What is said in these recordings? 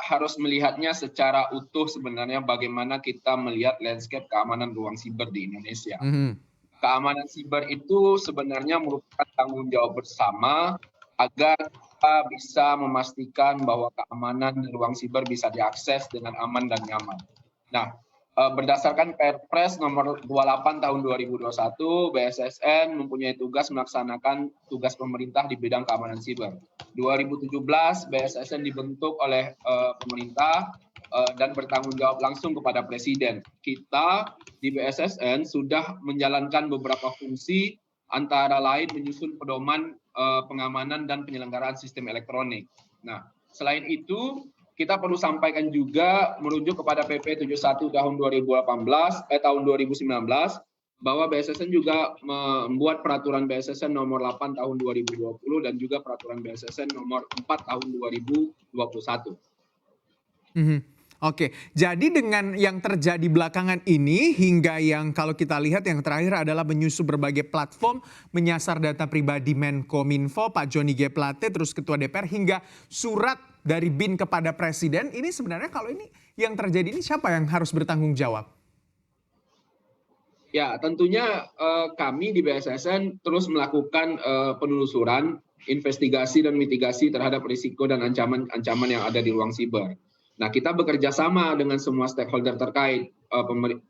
harus melihatnya secara utuh sebenarnya bagaimana kita melihat landscape keamanan ruang siber di Indonesia. Mhm. Keamanan siber itu sebenarnya merupakan tanggung jawab bersama agar kita bisa memastikan bahwa keamanan di ruang siber bisa diakses dengan aman dan nyaman. Nah, berdasarkan Perpres nomor 28 tahun 2021, BSSN mempunyai tugas melaksanakan tugas pemerintah di bidang keamanan siber. 2017 BSSN dibentuk oleh pemerintah dan bertanggung jawab langsung kepada Presiden. Kita di BSSN sudah menjalankan beberapa fungsi, antara lain menyusun pedoman pengamanan dan penyelenggaraan sistem elektronik. Nah, selain itu kita perlu sampaikan juga merujuk kepada PP 71 tahun 2019 bahwa BSSN juga membuat peraturan BSSN nomor 8 tahun 2020 dan juga peraturan BSSN nomor 4 tahun 2021. Oke, jadi dengan yang terjadi belakangan ini hingga yang kalau kita lihat yang terakhir adalah menyusup berbagai platform menyasar data pribadi Menkominfo, Pak Johnny G. Plate, terus Ketua DPR hingga surat dari BIN kepada Presiden, ini sebenarnya kalau ini yang terjadi ini siapa yang harus bertanggung jawab? Ya, tentunya kami di BSSN terus melakukan penelusuran, investigasi dan mitigasi terhadap risiko dan ancaman-ancaman yang ada di ruang siber. Nah, kita bekerja sama dengan semua stakeholder terkait,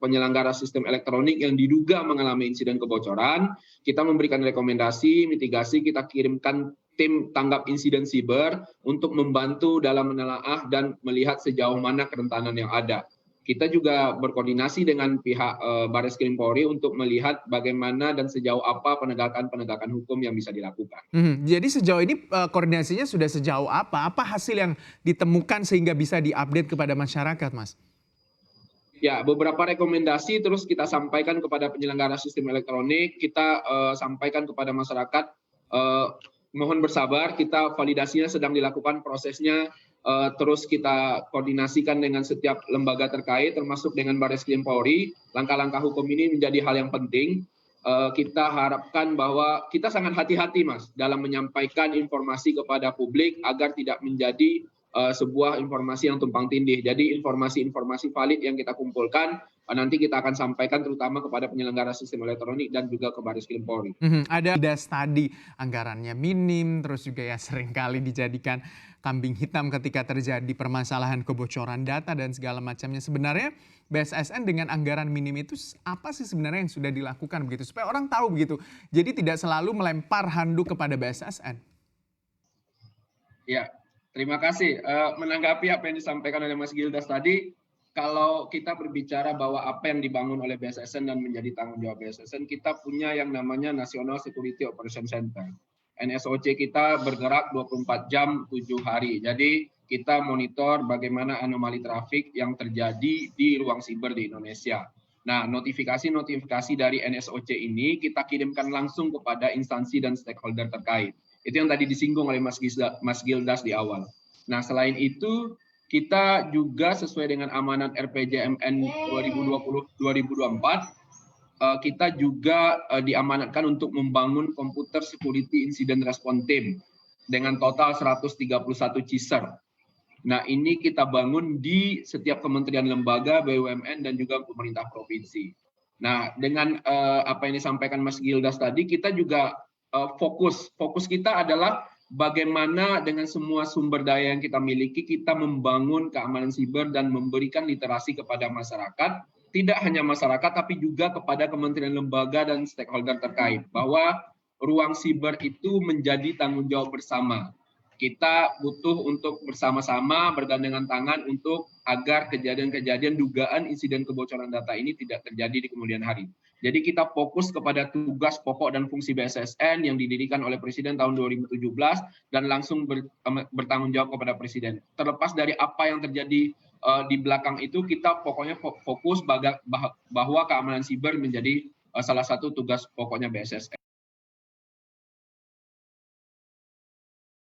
penyelenggara sistem elektronik yang diduga mengalami insiden kebocoran. Kita memberikan rekomendasi, mitigasi, kita kirimkan tim tanggap insiden siber untuk membantu dalam menelaah dan melihat sejauh mana kerentanan yang ada. Kita juga berkoordinasi dengan pihak Barreskrim Polri untuk melihat bagaimana dan sejauh apa penegakan hukum yang bisa dilakukan. Jadi sejauh ini koordinasinya sudah sejauh apa? Apa hasil yang ditemukan sehingga bisa diupdate kepada masyarakat, Mas? Ya, beberapa rekomendasi terus kita sampaikan kepada penyelenggara sistem elektronik, kita sampaikan kepada masyarakat, mohon bersabar, kita validasinya sedang dilakukan prosesnya, terus kita koordinasikan dengan setiap lembaga terkait, termasuk dengan Barreskrim Polri. Langkah-langkah hukum ini menjadi hal yang penting. Kita harapkan bahwa kita sangat hati-hati, Mas, dalam menyampaikan informasi kepada publik agar tidak menjadi sebuah informasi yang tumpang tindih. Jadi informasi-informasi valid yang kita kumpulkan nanti kita akan sampaikan terutama kepada penyelenggara sistem elektronik dan juga ke Barreskrim Polri. Ada tadi anggarannya minim, terus juga ya seringkali dijadikan kambing hitam ketika terjadi permasalahan kebocoran data dan segala macamnya. Sebenarnya BSSN dengan anggaran minim itu apa sih sebenarnya yang sudah dilakukan begitu supaya orang tahu begitu. Jadi tidak selalu melempar handuk kepada BSSN. Ya, terima kasih. Menanggapi apa yang disampaikan oleh Mas Gildas tadi, kalau kita berbicara bahwa apa yang dibangun oleh BSSN dan menjadi tanggung jawab BSSN, kita punya yang namanya National Security Operation Center. NSOC kita bergerak 24 jam 7 hari. Jadi kita monitor bagaimana anomali trafik yang terjadi di ruang siber di Indonesia. Nah, notifikasi-notifikasi dari NSOC ini kita kirimkan langsung kepada instansi dan stakeholder terkait. Itu yang tadi disinggung oleh Mas Gildas di awal. Nah, selain itu kita juga sesuai dengan amanat RPJMN 2020-2024, kita juga diamanatkan untuk membangun komputer security incident response team dengan total 131 CISR. Nah, ini kita bangun di setiap kementerian lembaga, BUMN, dan juga pemerintah provinsi. Nah, dengan apa yang disampaikan Mas Gildas tadi, kita juga fokus kita adalah bagaimana dengan semua sumber daya yang kita miliki, kita membangun keamanan siber dan memberikan literasi kepada masyarakat, tidak hanya masyarakat, tapi juga kepada kementerian lembaga dan stakeholder terkait, bahwa ruang siber itu menjadi tanggung jawab bersama. Kita butuh untuk bersama-sama bergandengan tangan untuk agar kejadian-kejadian dugaan insiden kebocoran data ini tidak terjadi di kemudian hari. Jadi kita fokus kepada tugas pokok dan fungsi BSSN yang didirikan oleh Presiden tahun 2017 dan langsung bertanggung jawab kepada Presiden. Terlepas dari apa yang terjadi di belakang itu, kita pokoknya fokus bahwa keamanan siber menjadi salah satu tugas pokoknya BSSN.